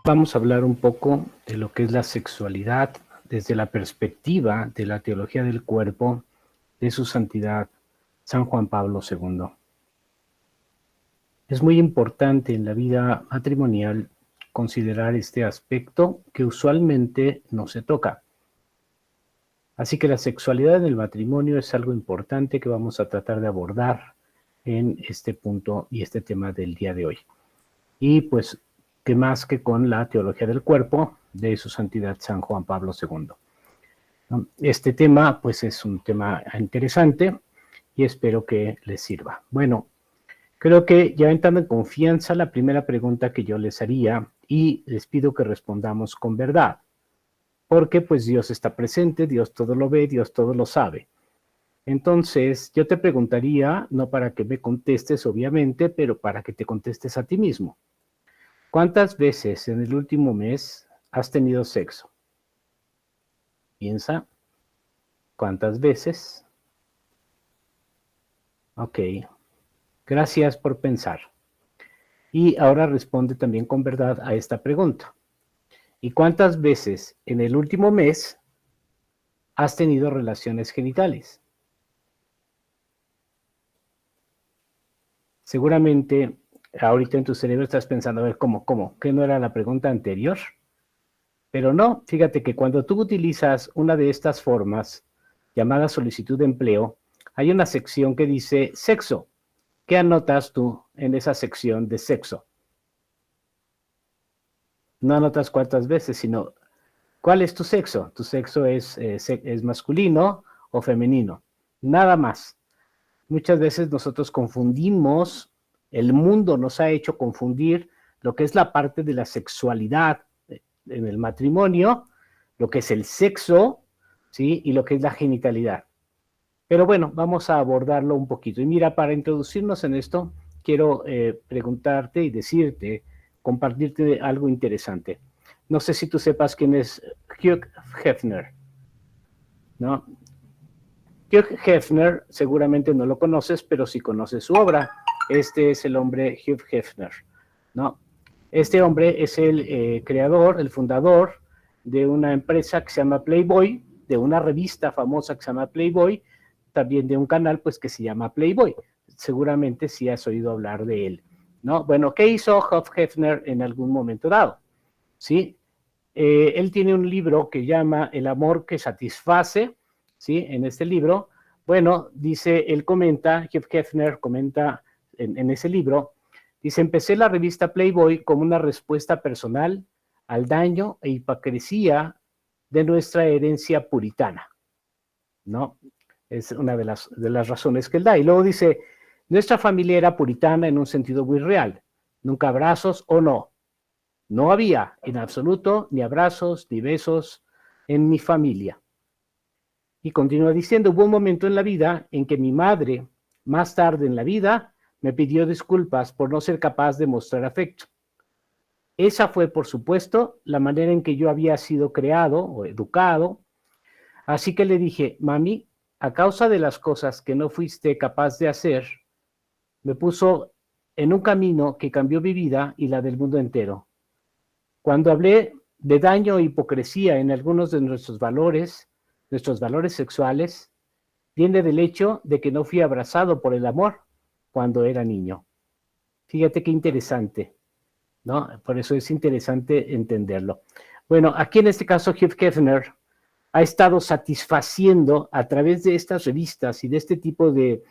Vamos a hablar un poco de lo que es la sexualidad desde la perspectiva de la teología del cuerpo de su santidad San Juan Pablo II. Es muy importante en la vida matrimonial considerar este aspecto que usualmente no se toca. Así que la sexualidad en el matrimonio es algo importante que vamos a tratar de abordar en este punto y este tema del día de hoy. Y pues, ¿qué más que con la teología del cuerpo de su santidad San Juan Pablo II? Este tema, pues, es un tema interesante y espero que les sirva. Bueno, creo que ya entrando en confianza, la primera pregunta que yo les haría, y les pido que respondamos con verdad, porque pues Dios está presente, Dios todo lo ve, Dios todo lo sabe. Entonces, yo te preguntaría, no para que me contestes, obviamente, pero para que te contestes a ti mismo. ¿Cuántas veces en el último mes has tenido sexo? Piensa, ¿cuántas veces? Ok, gracias por pensar. Y ahora responde también con verdad a esta pregunta. ¿Y cuántas veces en el último mes has tenido relaciones genitales? Seguramente ahorita en tu cerebro estás pensando, a ver, ¿cómo? ¿Qué no era la pregunta anterior? Pero no, fíjate que cuando tú utilizas una de estas formas, llamada solicitud de empleo, hay una sección que dice sexo. ¿Qué anotas tú en esa sección de sexo? No anotas cuántas veces, sino ¿cuál es tu sexo? ¿Tu sexo es masculino o femenino? Nada más. Muchas veces nosotros confundimos, el mundo nos ha hecho confundir lo que es la parte de la sexualidad en el matrimonio, lo que es el sexo, ¿sí? Y lo que es la genitalidad. Pero bueno, vamos a abordarlo un poquito. Y mira, para introducirnos en esto, quiero preguntarte y decirte, compartirte algo interesante. No sé si tú sepas quién es Hugh Hefner, ¿no? Hugh Hefner, seguramente no lo conoces, pero sí conoces su obra. Este es el hombre Hugh Hefner, ¿no? Este hombre es el creador, el fundador de una empresa que se llama Playboy, de una revista famosa que se llama Playboy, también de un canal pues que se llama Playboy. Seguramente sí has oído hablar de él, ¿no? Bueno, ¿qué hizo Hugh Hefner en algún momento dado? ¿Sí? Él tiene un libro que llama El amor que satisface, ¿sí? En este libro, bueno, dice, él comenta, Hugh Hefner comenta en ese libro, dice, empecé la revista Playboy como una respuesta personal al daño e hipocresía de nuestra herencia puritana, ¿no? Es una de las razones que él da. Y luego dice, nuestra familia era puritana en un sentido muy real, nunca abrazos o no. No había en absoluto ni abrazos ni besos en mi familia. Y continúa diciendo, hubo un momento en la vida en que mi madre, más tarde en la vida, me pidió disculpas por no ser capaz de mostrar afecto. Esa fue, por supuesto, la manera en que yo había sido creado o educado. Así que le dije, mami, a causa de las cosas que no fuiste capaz de hacer, me puso en un camino que cambió mi vida y la del mundo entero. Cuando hablé de daño e hipocresía en algunos de nuestros valores sexuales, viene del hecho de que no fui abrazado por el amor cuando era niño. Fíjate qué interesante, ¿no? Por eso es interesante entenderlo. Bueno, aquí en este caso Hugh Hefner ha estado satisfaciendo a través de estas revistas y de este tipo de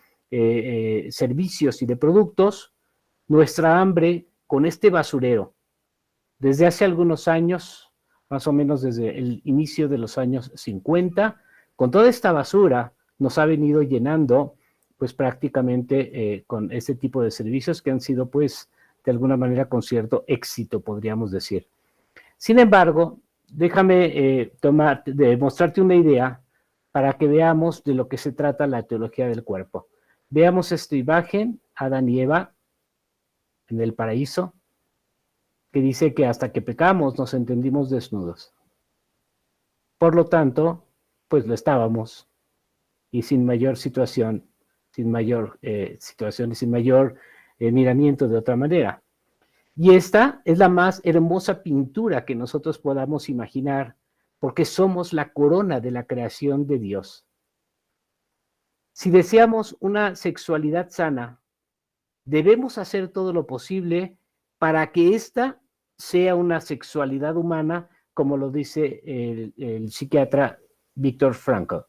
servicios y de productos nuestra hambre con este basurero. Desde hace algunos años, más o menos desde el inicio de los años 50, con toda esta basura nos ha venido llenando pues prácticamente con este tipo de servicios que han sido pues de alguna manera con cierto éxito, podríamos decir. Sin embargo, déjame mostrarte una idea para que veamos de lo que se trata la teología del cuerpo. Veamos esta imagen, Adán y Eva en el paraíso, que dice que hasta que pecamos nos entendimos desnudos. Por lo tanto, pues lo estábamos y sin mayor situación, sin mayor situación y sin mayor miramiento de otra manera. Y esta es la más hermosa pintura que nosotros podamos imaginar, porque somos la corona de la creación de Dios. Si deseamos una sexualidad sana, debemos hacer todo lo posible para que esta sea una sexualidad humana, como lo dice el psiquiatra Viktor Frankl,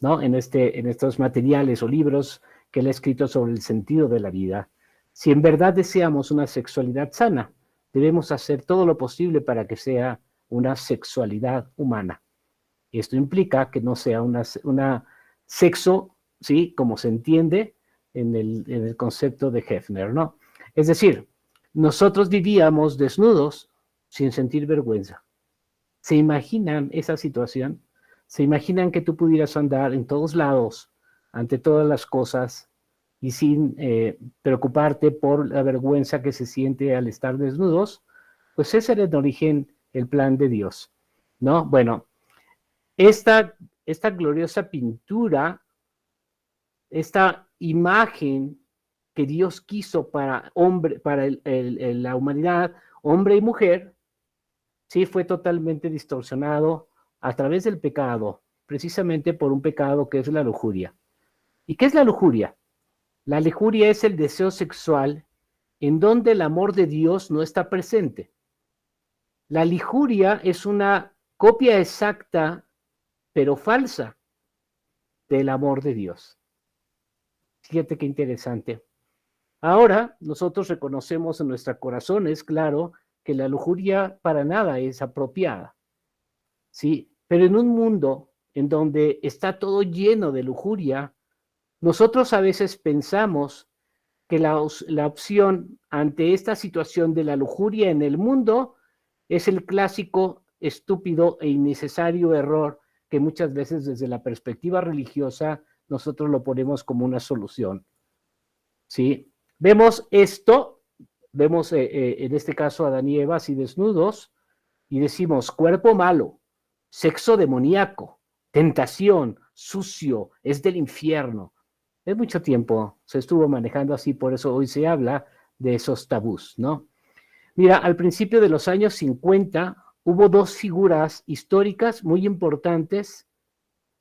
¿no? En estos materiales o libros que él ha escrito sobre el sentido de la vida. Si en verdad deseamos una sexualidad sana, debemos hacer todo lo posible para que sea una sexualidad humana. Esto implica que no sea una sexo, ¿sí? Como se entiende en el concepto de Hefner, ¿no? Es decir, nosotros vivíamos desnudos sin sentir vergüenza. ¿Se imaginan esa situación? ¿Se imaginan que tú pudieras andar en todos lados, ante todas las cosas, y sin preocuparte por la vergüenza que se siente al estar desnudos? Pues ese era en origen el plan de Dios, ¿no? Bueno, esta gloriosa pintura, esta imagen que Dios quiso para hombre, para la humanidad, hombre y mujer, sí fue totalmente distorsionado a través del pecado, precisamente por un pecado que es la lujuria. ¿Y qué es la lujuria? La lujuria es el deseo sexual en donde el amor de Dios no está presente. La lujuria es una copia exacta, pero falsa, del amor de Dios. Fíjate qué interesante. Ahora nosotros reconocemos en nuestros corazones, claro, que la lujuria para nada es apropiada, ¿sí? Pero en un mundo en donde está todo lleno de lujuria, nosotros a veces pensamos que la opción ante esta situación de la lujuria en el mundo es el clásico, estúpido e innecesario error que muchas veces desde la perspectiva religiosa nosotros lo ponemos como una solución, ¿sí? Vemos esto, vemos en este caso a Adán y Eva así desnudos y decimos cuerpo malo, sexo demoníaco, tentación, sucio, es del infierno. Es mucho tiempo se estuvo manejando así, por eso hoy se habla de esos tabús, ¿no? Mira, al principio de los años 50 hubo dos figuras históricas muy importantes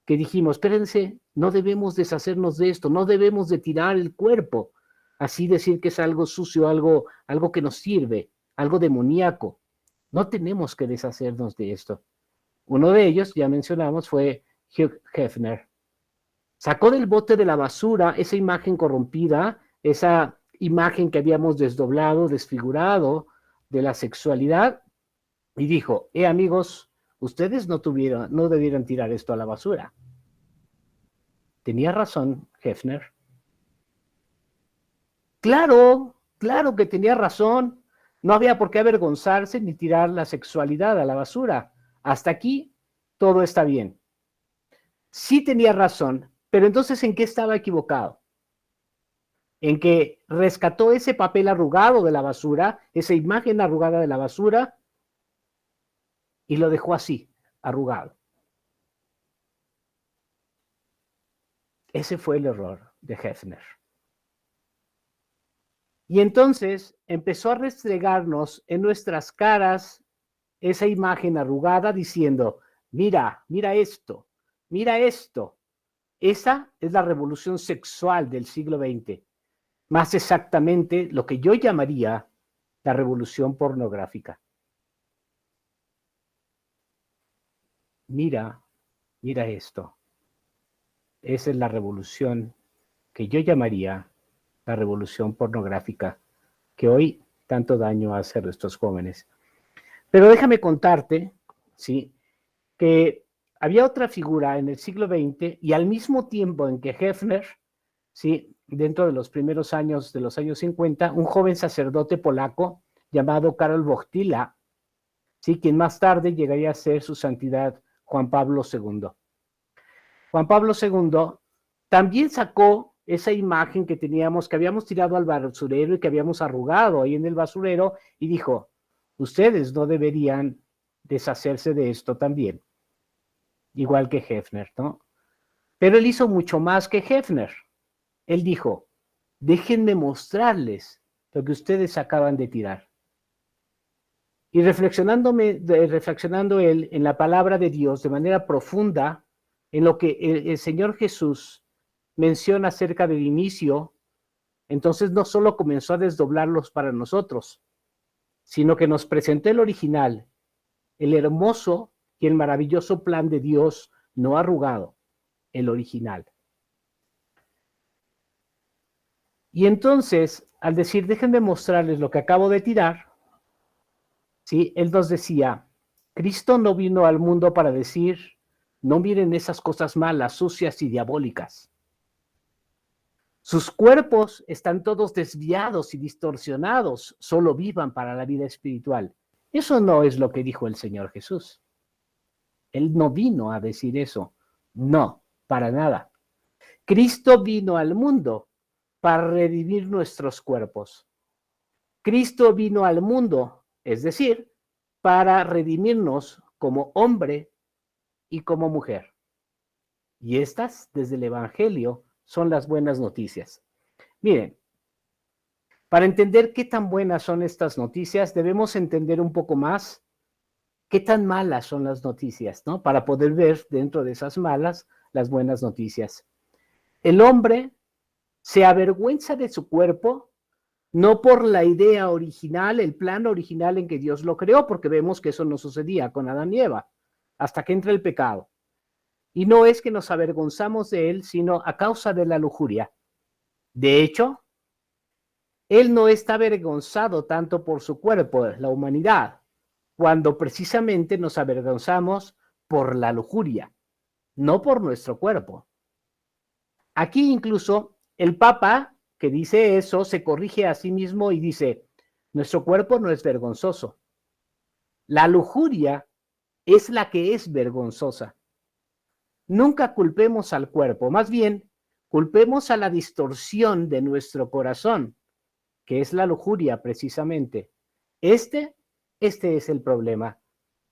que dijimos, espérense, no debemos deshacernos de esto, no debemos de tirar el cuerpo, así decir que es algo sucio, algo que nos sirve, algo demoníaco. No tenemos que deshacernos de esto. Uno de ellos, ya mencionamos, fue Hugh Hefner. Sacó del bote de la basura esa imagen corrompida, esa imagen que habíamos desdoblado, desfigurado de la sexualidad, y dijo, amigos, ustedes no debieran tirar esto a la basura. Tenía razón Hefner. Claro, claro que tenía razón. No había por qué avergonzarse ni tirar la sexualidad a la basura. Hasta aquí todo está bien. Sí tenía razón, pero entonces ¿en qué estaba equivocado? En que rescató ese papel arrugado de la basura, esa imagen arrugada de la basura, y lo dejó así, arrugado. Ese fue el error de Hefner. Y entonces empezó a restregarnos en nuestras caras esa imagen arrugada diciendo, mira, mira esto, mira esto. Esa es la revolución sexual del siglo XX. Más exactamente lo que yo llamaría la revolución pornográfica. Mira, mira esto. Esa es la revolución que yo llamaría la revolución pornográfica, que hoy tanto daño hace a nuestros jóvenes. Pero déjame contarte, ¿sí?, que había otra figura en el siglo XX y al mismo tiempo en que Hefner, ¿sí?, dentro de los primeros años de los años 50, un joven sacerdote polaco llamado Karol Wojtyla, ¿sí?, quien más tarde llegaría a ser su santidad Juan Pablo II. Juan Pablo II también sacó esa imagen que teníamos, que habíamos tirado al basurero y que habíamos arrugado ahí en el basurero y dijo, ustedes no deberían deshacerse de esto también, igual que Hefner, ¿no? Pero él hizo mucho más que Hefner. Él dijo, déjenme mostrarles lo que ustedes acaban de tirar. Y reflexionando él en la palabra de Dios de manera profunda, en lo que el Señor Jesús menciona acerca del inicio, entonces no solo comenzó a desdoblarlos para nosotros, sino que nos presentó el original, el hermoso y el maravilloso plan de Dios no arrugado, el original. Y entonces, al decir, déjenme mostrarles lo que acabo de tirar, ¿sí? Él nos decía, Cristo no vino al mundo para decir, no miren esas cosas malas, sucias y diabólicas. Sus cuerpos están todos desviados y distorsionados, solo vivan para la vida espiritual. Eso no es lo que dijo el Señor Jesús. Él no vino a decir eso. No, para nada. Cristo vino al mundo para redimir nuestros cuerpos. Cristo vino al mundo, es decir, para redimirnos como hombre y como mujer. Y estas, desde el Evangelio, son las buenas noticias. Miren, para entender qué tan buenas son estas noticias, debemos entender un poco más qué tan malas son las noticias, ¿no? Para poder ver dentro de esas malas las buenas noticias. El hombre se avergüenza de su cuerpo, no por la idea original, el plan original en que Dios lo creó, porque vemos que eso no sucedía con Adán y Eva, hasta que entra el pecado. Y no es que nos avergonzamos de él, sino a causa de la lujuria. De hecho, él no está avergonzado tanto por su cuerpo, la humanidad, cuando precisamente nos avergonzamos por la lujuria, no por nuestro cuerpo. Aquí incluso el Papa que dice eso se corrige a sí mismo y dice, nuestro cuerpo no es vergonzoso. La lujuria es la que es vergonzosa. Nunca culpemos al cuerpo, más bien culpemos a la distorsión de nuestro corazón, que es la lujuria precisamente. Este es el problema,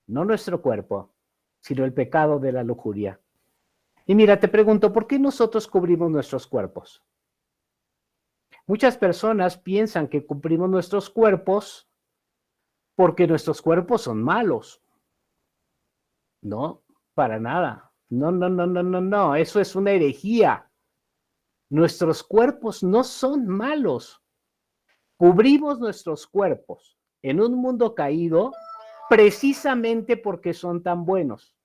no nuestro cuerpo, sino el pecado de la lujuria. Y mira, te pregunto, ¿por qué nosotros cubrimos nuestros cuerpos? Muchas personas piensan que cubrimos nuestros cuerpos porque nuestros cuerpos son malos. No, para nada. No, no, no, no, no, no. Eso es una herejía. Nuestros cuerpos no son malos. Cubrimos nuestros cuerpos en un mundo caído precisamente porque son tan buenos.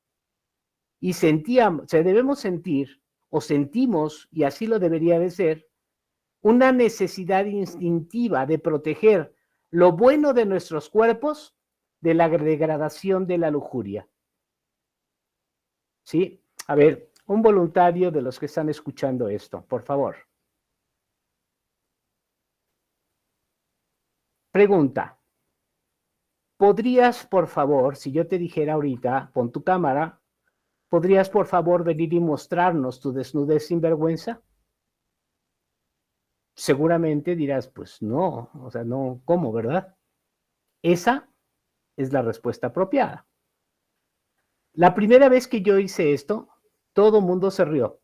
Y debemos sentir, o sentimos, y así lo debería de ser, una necesidad instintiva de proteger lo bueno de nuestros cuerpos de la degradación de la lujuria. ¿Sí? A ver, un voluntario de los que están escuchando esto, por favor. Pregunta. ¿Podrías, por favor, si yo te dijera ahorita, pon tu cámara, ¿podrías, por favor, venir y mostrarnos tu desnudez sin vergüenza? Seguramente dirás, pues no, o sea, no, ¿cómo, verdad? Esa es la respuesta apropiada. La primera vez que yo hice esto, todo el mundo se rió,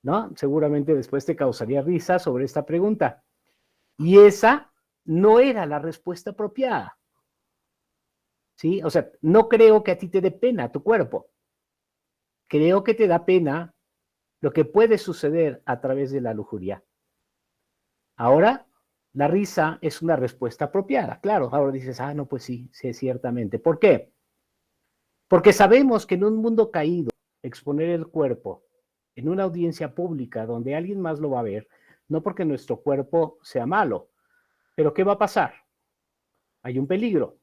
¿no? Seguramente después te causaría risa sobre esta pregunta. Y esa no era la respuesta apropiada. ¿Sí? O sea, no creo que a ti te dé pena tu cuerpo. Creo que te da pena lo que puede suceder a través de la lujuria. Ahora, la risa es una respuesta apropiada. Claro, ahora dices, no, pues sí, sí, ciertamente. ¿Por qué? Porque sabemos que en un mundo caído, exponer el cuerpo en una audiencia pública donde alguien más lo va a ver, no porque nuestro cuerpo sea malo, pero ¿qué va a pasar? Hay un peligro.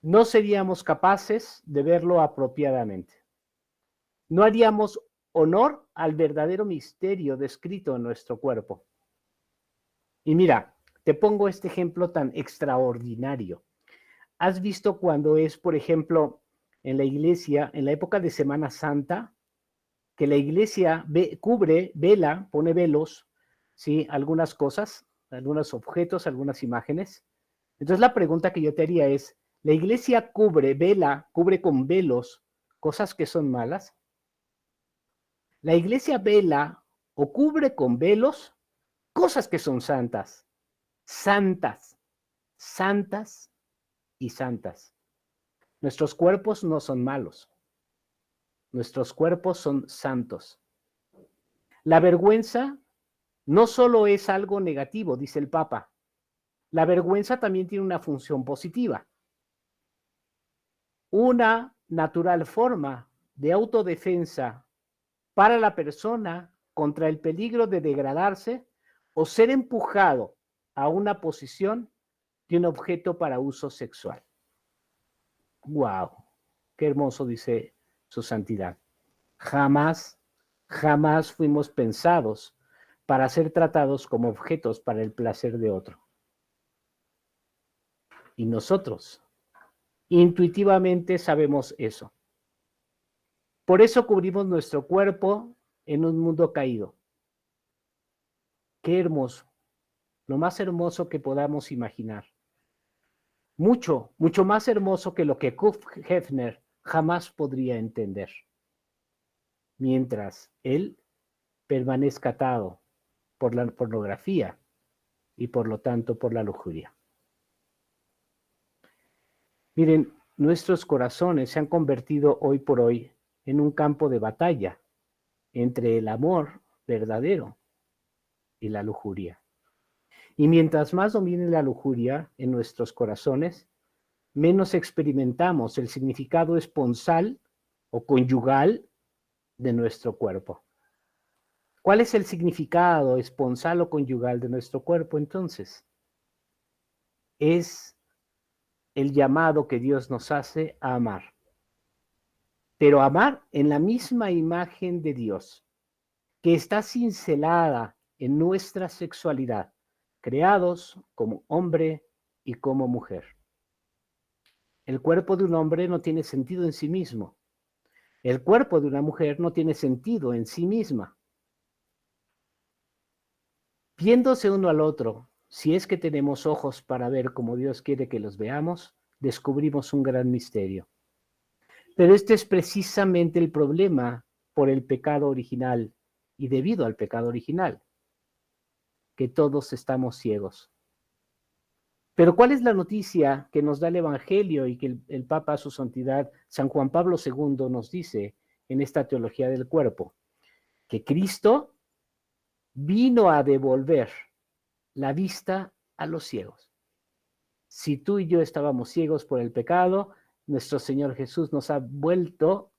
No seríamos capaces de verlo apropiadamente. No haríamos honor al verdadero misterio descrito en nuestro cuerpo. Y mira, te pongo este ejemplo tan extraordinario. ¿Has visto cuando es, por ejemplo, en la iglesia, en la época de Semana Santa, que la iglesia vela, pone velos, ¿sí? Algunas cosas, algunos objetos, algunas imágenes? Entonces la pregunta que yo te haría es, ¿la iglesia cubre con velos cosas que son malas? La iglesia vela o cubre con velos cosas que son santas, santas, santas y santas. Nuestros cuerpos no son malos. Nuestros cuerpos son santos. La vergüenza no solo es algo negativo, dice el Papa. La vergüenza también tiene una función positiva. Una natural forma de autodefensa para la persona contra el peligro de degradarse o ser empujado a una posición de un objeto para uso sexual. ¡Wow! ¡Qué hermoso!, dice su santidad. Jamás fuimos pensados para ser tratados como objetos para el placer de otro. Y nosotros intuitivamente sabemos eso. Por eso cubrimos nuestro cuerpo en un mundo caído. Qué hermoso, lo más hermoso que podamos imaginar. Mucho más hermoso que lo que Hugh Hefner jamás podría entender. Mientras él permanezca atado por la pornografía y por lo tanto por la lujuria. Miren, nuestros corazones se han convertido hoy por hoy en un campo de batalla entre el amor verdadero y la lujuria. Y mientras más domine la lujuria en nuestros corazones, menos experimentamos el significado esponsal o conyugal de nuestro cuerpo. ¿Cuál es el significado esponsal o conyugal de nuestro cuerpo entonces? Es el llamado que Dios nos hace a amar. Pero amar en la misma imagen de Dios, que está cincelada en nuestra sexualidad, creados como hombre y como mujer. El cuerpo de un hombre no tiene sentido en sí mismo. El cuerpo de una mujer no tiene sentido en sí misma. Viéndose uno al otro, si es que tenemos ojos para ver como Dios quiere que los veamos, descubrimos un gran misterio. Pero este es precisamente el problema por el pecado original y debido al pecado original, que todos estamos ciegos. Pero ¿cuál es la noticia que nos da el Evangelio y que el Papa, su santidad, San Juan Pablo II, nos dice en esta teología del cuerpo? Que Cristo vino a devolver la vista a los ciegos. Si tú y yo estábamos ciegos por el pecado, nuestro Señor Jesús nos ha vuelto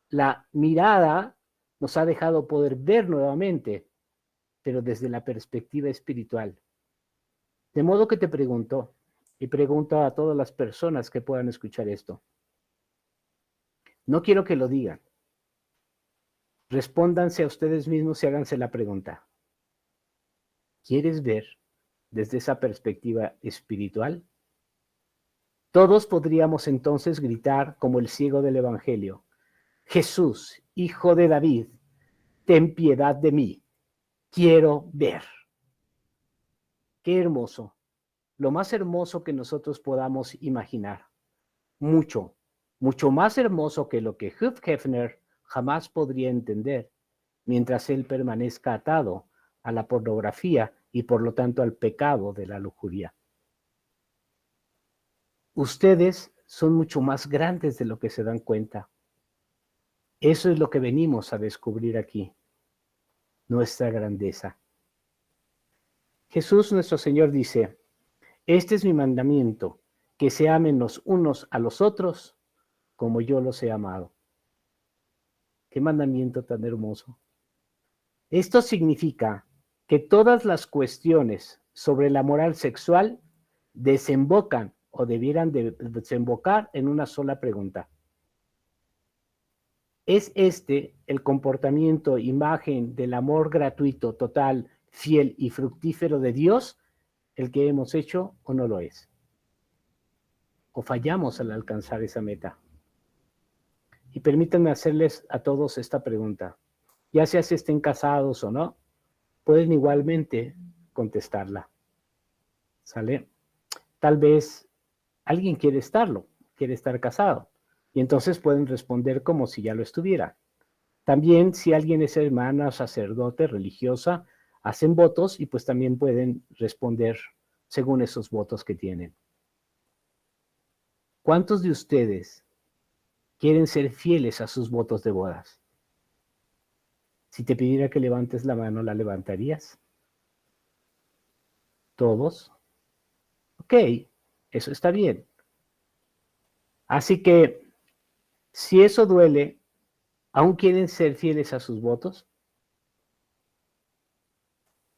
la mirada, nos ha dejado poder ver nuevamente, pero desde la perspectiva espiritual. De modo que te pregunto, y pregunto a todas las personas que puedan escuchar esto, no quiero que lo digan, respóndanse a ustedes mismos y háganse la pregunta. ¿Quieres ver desde esa perspectiva espiritual? Todos podríamos entonces gritar como el ciego del Evangelio: Jesús, Hijo de David, ten piedad de mí, quiero ver. Qué hermoso, lo más hermoso que nosotros podamos imaginar. Mucho más hermoso que lo que Hugh Hefner jamás podría entender, mientras él permanezca atado a la pornografía y por lo tanto al pecado de la lujuria. Ustedes son mucho más grandes de lo que se dan cuenta. Eso es lo que venimos a descubrir aquí, nuestra grandeza. Jesús nuestro Señor dice: este es mi mandamiento, que se amen los unos a los otros como yo los he amado. Qué mandamiento tan hermoso. Esto significa que todas las cuestiones sobre la moral sexual desembocan o debieran de desembocar en una sola pregunta. ¿Es este el comportamiento, imagen del amor gratuito, total, fiel y fructífero de Dios el que hemos hecho o no lo es? ¿O fallamos al alcanzar esa meta? Y permítanme hacerles a todos esta pregunta. Ya sea si estén casados o no, pueden igualmente contestarla. ¿Sale? Tal vez alguien quiere estar casado, y entonces pueden responder como si ya lo estuviera. También si alguien es hermana, sacerdote, religiosa, hacen votos y pues también pueden responder según esos votos que tienen. ¿Cuántos de ustedes quieren ser fieles a sus votos de bodas? Si te pidiera que levantes la mano, ¿la levantarías? ¿Todos? Ok, eso está bien. Así que, si eso duele, ¿aún quieren ser fieles a sus votos?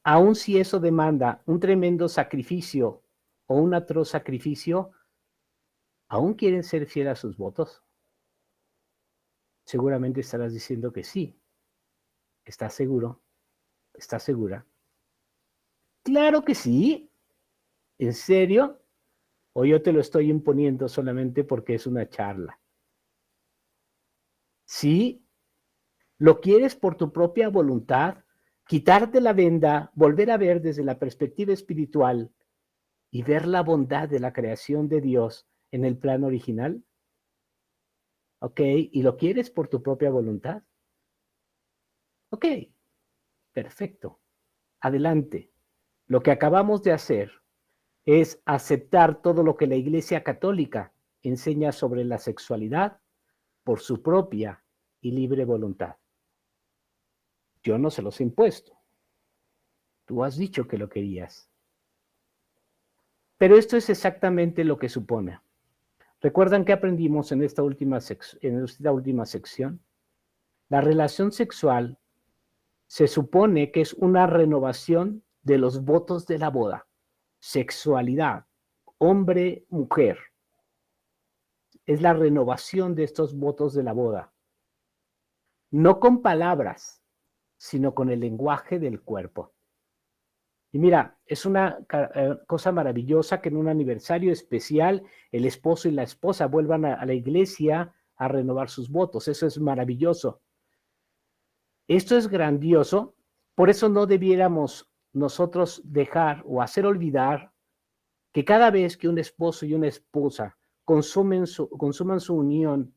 Aún si eso demanda un tremendo sacrificio o un atroz sacrificio, ¿aún quieren ser fieles a sus votos? Seguramente estarás diciendo que sí. ¿Estás seguro? ¿Estás segura? Claro que sí. ¿En serio? ¿O yo te lo estoy imponiendo solamente porque es una charla? ¿Sí? ¿Lo quieres por tu propia voluntad? Quitarte la venda, volver a ver desde la perspectiva espiritual y ver la bondad de la creación de Dios en el plan original. ¿Ok? ¿Y lo quieres por tu propia voluntad? Ok, perfecto. Adelante. Lo que acabamos de hacer es aceptar todo lo que la Iglesia Católica enseña sobre la sexualidad por su propia y libre voluntad. Yo no se los he impuesto. Tú has dicho que lo querías. Pero esto es exactamente lo que supone. ¿Recuerdan que aprendimos en esta última sección? La relación sexual se supone que es una renovación de los votos de la boda. Sexualidad, hombre, mujer. Es la renovación de estos votos de la boda. No con palabras, sino con el lenguaje del cuerpo. Y mira, es una cosa maravillosa que en un aniversario especial el esposo y la esposa vuelvan a la iglesia a renovar sus votos. Eso es maravilloso. Esto es grandioso, por eso no debiéramos nosotros dejar o hacer olvidar que cada vez que un esposo y una esposa consuman su unión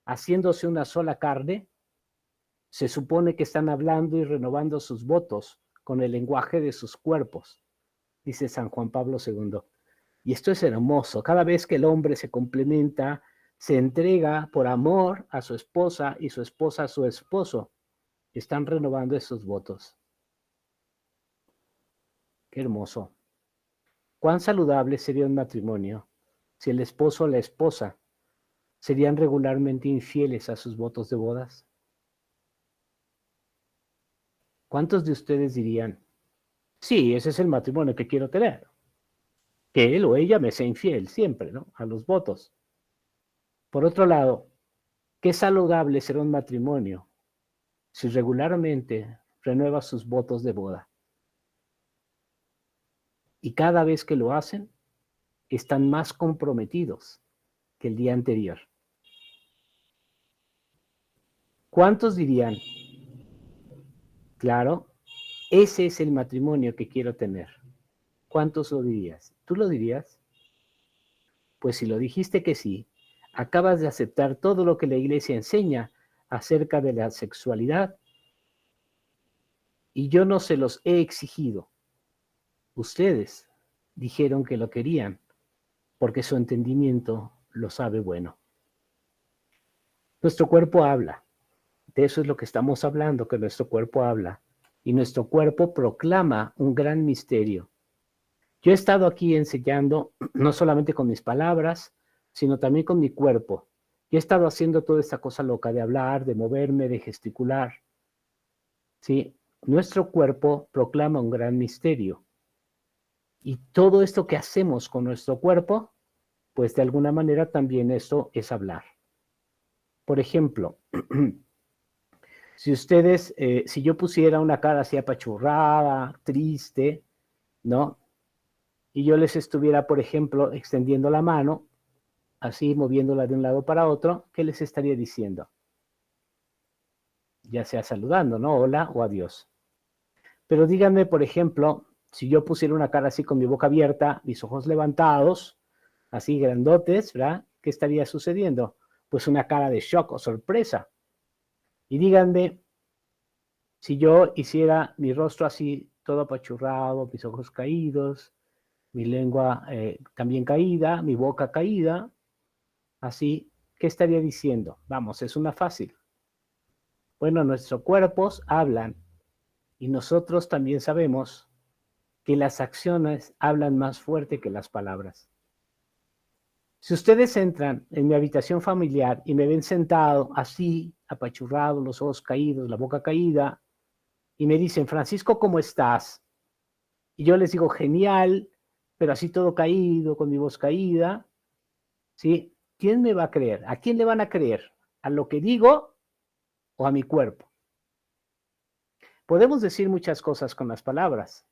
haciéndose una sola carne, se supone que están hablando y renovando sus votos con el lenguaje de sus cuerpos, dice San Juan Pablo II. Y esto es hermoso. Cada vez que el hombre se complementa, se entrega por amor a su esposa y su esposa a su esposo, están renovando esos votos. Qué hermoso. ¿Cuán saludable sería un matrimonio si el esposo o la esposa serían regularmente infieles a sus votos de bodas? ¿Cuántos de ustedes dirían, sí, ese es el matrimonio que quiero tener? Que él o ella me sea infiel siempre, ¿no? A los votos. Por otro lado, qué saludable será un matrimonio si regularmente renueva sus votos de boda. Y cada vez que lo hacen, están más comprometidos que el día anterior. ¿Cuántos dirían, claro, ese es el matrimonio que quiero tener? ¿Cuántos lo dirías? ¿Tú lo dirías? Pues si lo dijiste que sí, acabas de aceptar todo lo que la iglesia enseña acerca de la sexualidad y yo no se los he exigido. Ustedes dijeron que lo querían porque su entendimiento lo sabe bueno. Nuestro cuerpo habla. De eso es lo que estamos hablando, que nuestro cuerpo habla. Y nuestro cuerpo proclama un gran misterio. Yo he estado aquí enseñando, no solamente con mis palabras, sino también con mi cuerpo. Y he estado haciendo toda esta cosa loca de hablar, de moverme, de gesticular. ¿Sí? Nuestro cuerpo proclama un gran misterio. Y todo esto que hacemos con nuestro cuerpo, pues de alguna manera también esto es hablar. Por ejemplo, si yo pusiera una cara así apachurrada, triste, ¿no? Y yo les estuviera, por ejemplo, extendiendo la mano, así moviéndola de un lado para otro, ¿qué les estaría diciendo? Ya sea saludando, ¿no? Hola o adiós. Pero díganme, por ejemplo, si yo pusiera una cara así con mi boca abierta, mis ojos levantados, así grandotes, ¿verdad? ¿Qué estaría sucediendo? Pues una cara de shock o sorpresa. Y díganme, si yo hiciera mi rostro así, todo apachurrado, mis ojos caídos, mi lengua también caída, mi boca caída, Así, ¿qué estaría diciendo? Vamos, es una fácil. Bueno, nuestros cuerpos hablan y nosotros también sabemos que las acciones hablan más fuerte que las palabras. Si ustedes entran en mi habitación familiar y me ven sentado así, apachurrado, los ojos caídos, la boca caída, y me dicen, Francisco, ¿cómo estás? Y yo les digo, genial, pero así todo caído, con mi voz caída, ¿sí? ¿Quién me va a creer? ¿A quién le van a creer? ¿A lo que digo o a mi cuerpo? Podemos decir muchas cosas con las palabras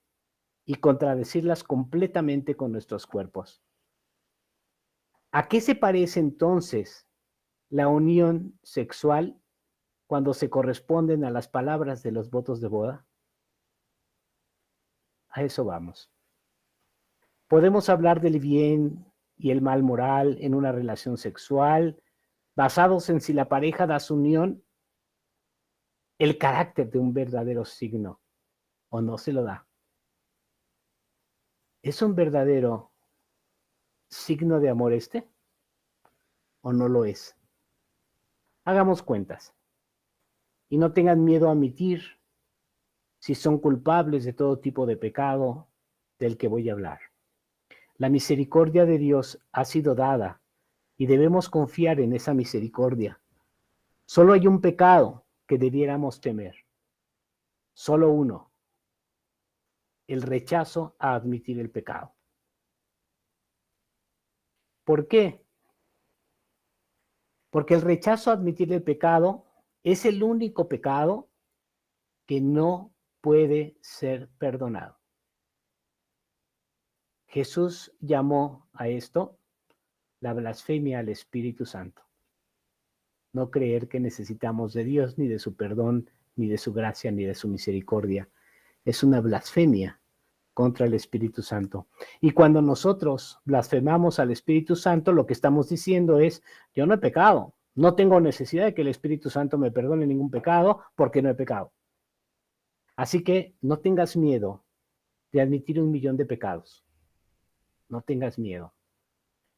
y contradecirlas completamente con nuestros cuerpos. ¿A qué se parece entonces la unión sexual cuando se corresponden a las palabras de los votos de boda? A eso vamos. Podemos hablar del bien y el mal moral en una relación sexual, basados en si la pareja da a su unión el carácter de un verdadero signo o no se lo da. ¿Es un verdadero signo de amor este o no lo es? Hagamos cuentas y no tengan miedo a admitir si son culpables de todo tipo de pecado del que voy a hablar. La misericordia de Dios ha sido dada y debemos confiar en esa misericordia. Solo hay un pecado que debiéramos temer. Solo uno: el rechazo a admitir el pecado. ¿Por qué? Porque el rechazo a admitir el pecado es el único pecado que no puede ser perdonado. Jesús llamó a esto la blasfemia al Espíritu Santo. No creer que necesitamos de Dios, ni de su perdón, ni de su gracia, ni de su misericordia. Es una blasfemia contra el Espíritu Santo. Y cuando nosotros blasfemamos al Espíritu Santo, lo que estamos diciendo es, yo no he pecado, no tengo necesidad de que el Espíritu Santo me perdone ningún pecado porque no he pecado. Así que no tengas miedo de admitir 1.000.000 de pecados. No tengas miedo.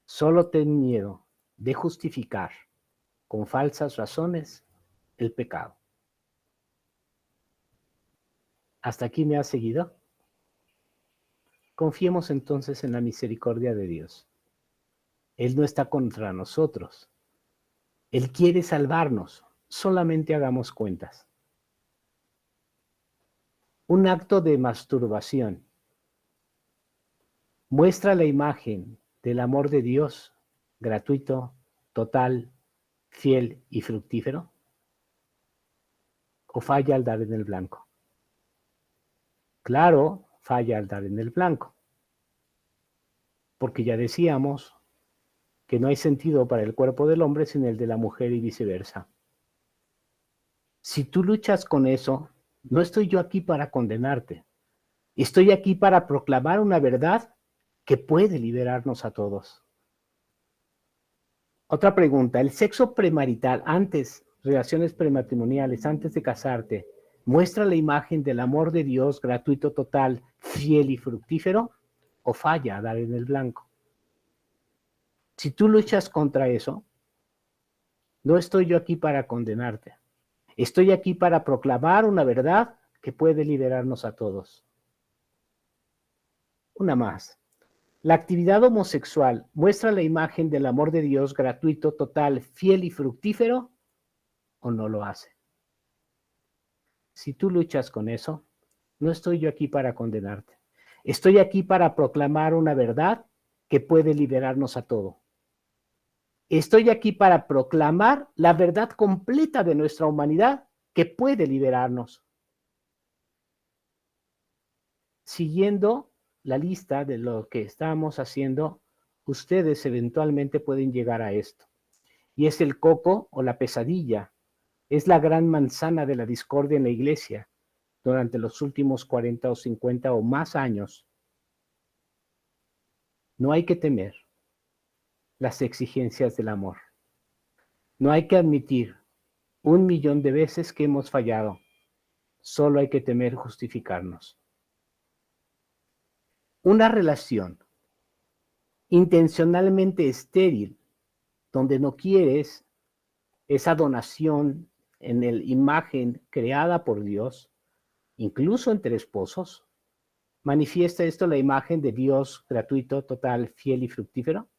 Solo ten miedo de justificar con falsas razones el pecado. ¿Hasta aquí me has seguido? Confiemos entonces en la misericordia de Dios. Él no está contra nosotros. Él quiere salvarnos. Solamente hagamos cuentas. Un acto de masturbación muestra la imagen del amor de Dios, gratuito, total, fiel y fructífero, o falla al dar en el blanco. Claro, falla al dar en el blanco, porque ya decíamos que no hay sentido para el cuerpo del hombre sin el de la mujer y viceversa. Si tú luchas con eso, no estoy yo aquí para condenarte. Estoy aquí para proclamar una verdad que puede liberarnos a todos. Otra pregunta: ¿el sexo premarital antes, relaciones prematrimoniales, antes de casarte, muestra la imagen del amor de Dios gratuito, total, fiel y fructífero, o falla a dar en el blanco? Si tú luchas contra eso, no estoy yo aquí para condenarte. Estoy aquí para proclamar una verdad que puede liberarnos a todos. Una más. ¿La actividad homosexual muestra la imagen del amor de Dios gratuito, total, fiel y fructífero, o no lo hace? Si tú luchas con eso, no estoy yo aquí para condenarte. Estoy aquí para proclamar una verdad que puede liberarnos a todos. Estoy aquí para proclamar la verdad completa de nuestra humanidad que puede liberarnos. Siguiendo la lista de lo que estamos haciendo, ustedes eventualmente pueden llegar a esto. Y es el coco o la pesadilla. Es la gran manzana de la discordia en la iglesia durante los últimos 40 o 50 o más años. No hay que temer las exigencias del amor. No hay que admitir 1.000.000 de veces que hemos fallado. Solo hay que temer justificarnos. Una relación intencionalmente estéril, donde no quieres esa donación en la imagen creada por Dios, incluso entre esposos, ¿manifiesta esto la imagen de Dios gratuito, total, fiel y fructífero?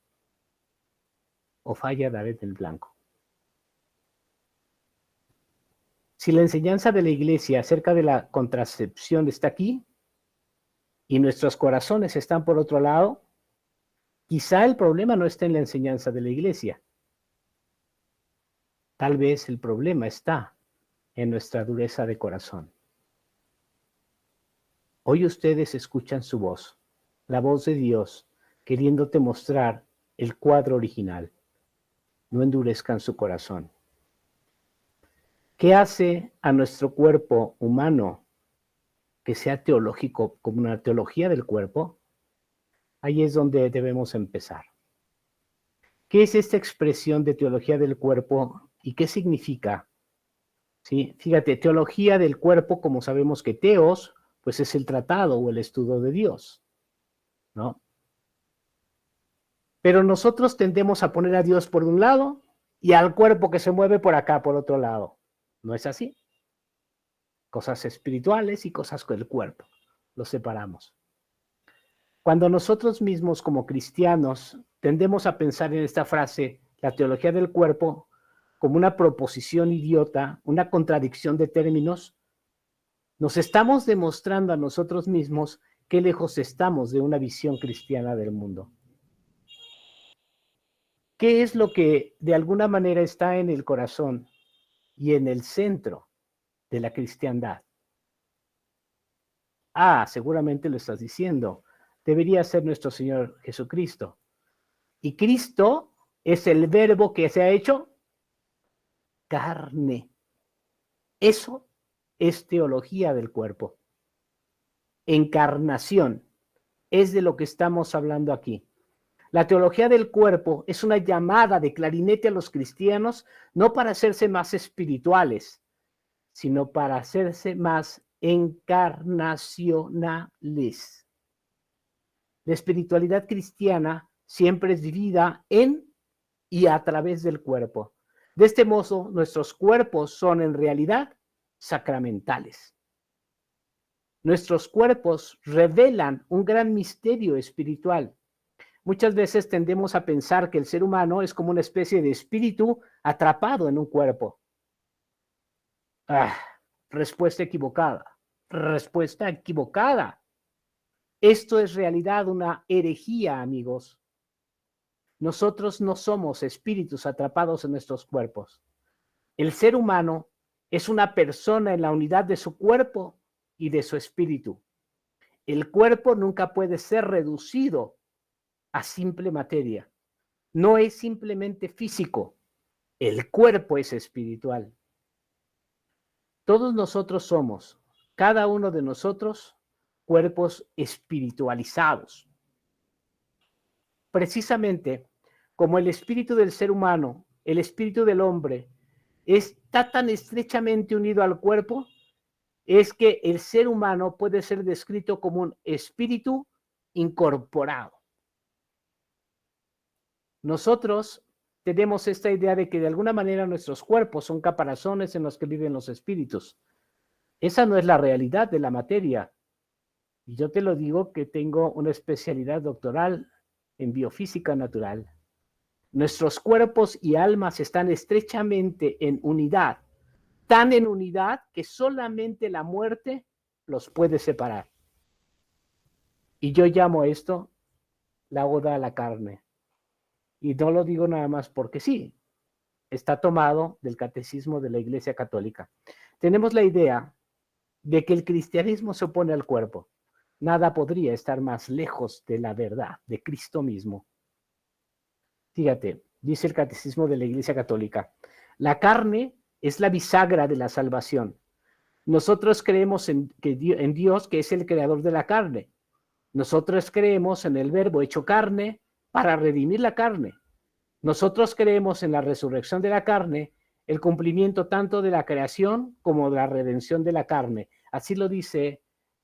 ¿O falla David el blanco? Si la enseñanza de la Iglesia acerca de la contracepción está aquí y nuestros corazones están por otro lado, quizá el problema no está en la enseñanza de la Iglesia. Tal vez el problema está en nuestra dureza de corazón. Hoy ustedes escuchan su voz, la voz de Dios, queriéndote mostrar el cuadro original. No endurezcan su corazón. ¿Qué hace a nuestro cuerpo humano que sea teológico, como una teología del cuerpo? Ahí es donde debemos empezar. ¿Qué es esta expresión de teología del cuerpo y qué significa? ¿Sí? Fíjate, teología del cuerpo, como sabemos que teos, pues es el tratado o el estudio de Dios, ¿no? Pero nosotros tendemos a poner a Dios por un lado y al cuerpo que se mueve por acá, por otro lado. ¿No es así? Cosas espirituales y cosas con el cuerpo. Los separamos. Cuando nosotros mismos como cristianos tendemos a pensar en esta frase, la teología del cuerpo, como una proposición idiota, una contradicción de términos, nos estamos demostrando a nosotros mismos qué lejos estamos de una visión cristiana del mundo. ¿Qué es lo que de alguna manera está en el corazón y en el centro de la cristiandad? Seguramente lo estás diciendo. Debería ser nuestro Señor Jesucristo. Y Cristo es el verbo que se ha hecho carne. Eso es teología del cuerpo. Encarnación es de lo que estamos hablando aquí. La teología del cuerpo es una llamada de clarinete a los cristianos, no para hacerse más espirituales, sino para hacerse más encarnacionales. La espiritualidad cristiana siempre es vivida en y a través del cuerpo. De este modo, nuestros cuerpos son en realidad sacramentales. Nuestros cuerpos revelan un gran misterio espiritual. Muchas veces tendemos a pensar que el ser humano es como una especie de espíritu atrapado en un cuerpo. Respuesta equivocada. Respuesta equivocada. Esto es realidad una herejía, amigos. Nosotros no somos espíritus atrapados en nuestros cuerpos. El ser humano es una persona en la unidad de su cuerpo y de su espíritu. El cuerpo nunca puede ser reducido a simple materia. No es simplemente físico. El cuerpo es espiritual. Todos nosotros somos, cada uno de nosotros, cuerpos espiritualizados. Precisamente como el espíritu del ser humano, el espíritu del hombre, está tan estrechamente unido al cuerpo, es que el ser humano puede ser descrito como un espíritu incorporado. Nosotros tenemos esta idea de que de alguna manera nuestros cuerpos son caparazones en los que viven los espíritus. Esa no es la realidad de la materia. Y yo te lo digo que tengo una especialidad doctoral en biofísica natural. Nuestros cuerpos y almas están estrechamente en unidad, tan en unidad que solamente la muerte los puede separar. Y yo llamo a esto la oda a la carne. Y no lo digo nada más porque sí, está tomado del catecismo de la Iglesia Católica. Tenemos la idea de que el cristianismo se opone al cuerpo. Nada podría estar más lejos de la verdad, de Cristo mismo. Fíjate, dice el catecismo de la Iglesia Católica, la carne es la bisagra de la salvación. Nosotros creemos en Dios, que es el creador de la carne. Nosotros creemos en el verbo hecho carne para redimir la carne. Nosotros creemos en la resurrección de la carne, el cumplimiento tanto de la creación como de la redención de la carne. Así lo dice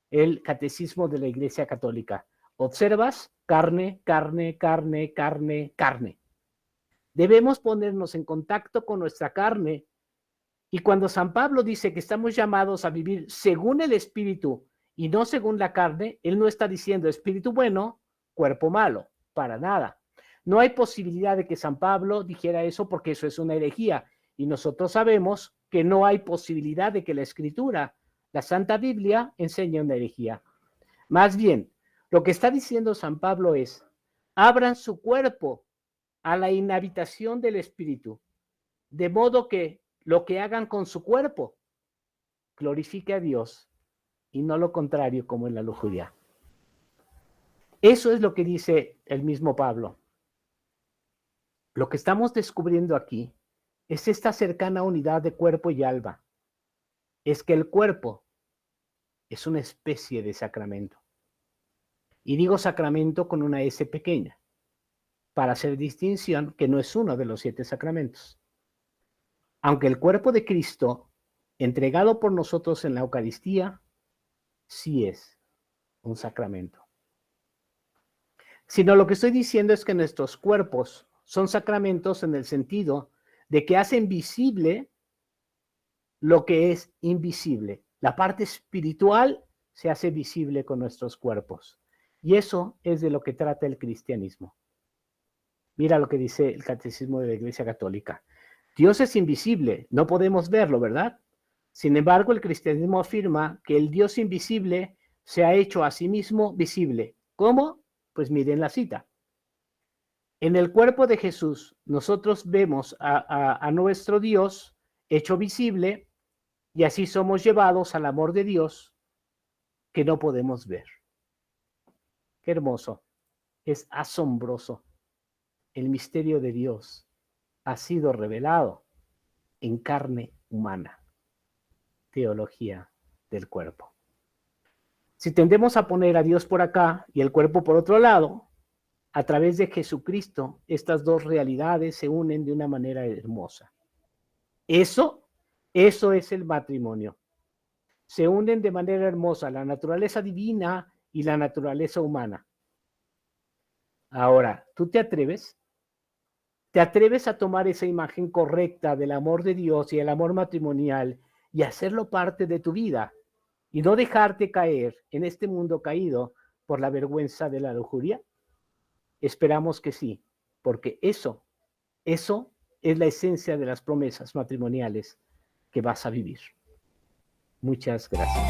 el catecismo de la Iglesia Católica. ¿Observas? Carne, carne, carne, carne, carne. Debemos ponernos en contacto con nuestra carne. Y cuando San Pablo dice que estamos llamados a vivir según el Espíritu y no según la carne, él no está diciendo espíritu bueno, cuerpo malo, para nada. No hay posibilidad de que San Pablo dijera eso porque eso es una herejía. Y nosotros sabemos que no hay posibilidad de que la Escritura, la Santa Biblia, enseñe una herejía. Más bien, lo que está diciendo San Pablo es, abran su cuerpo a la inhabitación del Espíritu, de modo que lo que hagan con su cuerpo glorifique a Dios y no lo contrario como en la lujuria. Eso es lo que dice el mismo Pablo. Lo que estamos descubriendo aquí es esta cercana unidad de cuerpo y alma. Es que el cuerpo es una especie de sacramento. Y digo sacramento con una S pequeña, para hacer distinción que no es uno de los 7 sacramentos. Aunque el cuerpo de Cristo, entregado por nosotros en la Eucaristía, sí es un sacramento. Sino lo que estoy diciendo es que nuestros cuerpos son sacramentos en el sentido de que hacen visible lo que es invisible. La parte espiritual se hace visible con nuestros cuerpos. Y eso es de lo que trata el cristianismo. Mira lo que dice el Catecismo de la Iglesia Católica. Dios es invisible, no podemos verlo, ¿verdad? Sin embargo, el cristianismo afirma que el Dios invisible se ha hecho a sí mismo visible. ¿Cómo? Pues miren la cita. En el cuerpo de Jesús, nosotros vemos a nuestro Dios hecho visible y así somos llevados al amor de Dios que no podemos ver. Qué hermoso, es asombroso. El misterio de Dios ha sido revelado en carne humana. Teología del cuerpo. Si tendemos a poner a Dios por acá y el cuerpo por otro lado, a través de Jesucristo, estas dos realidades se unen de una manera hermosa. Eso es el matrimonio. Se unen de manera hermosa la naturaleza divina y la naturaleza humana. Ahora, ¿tú te atreves? ¿Te atreves a tomar esa imagen correcta del amor de Dios y el amor matrimonial y hacerlo parte de tu vida y no dejarte caer en este mundo caído por la vergüenza de la lujuria? Esperamos que sí, porque eso es la esencia de las promesas matrimoniales que vas a vivir. Muchas gracias.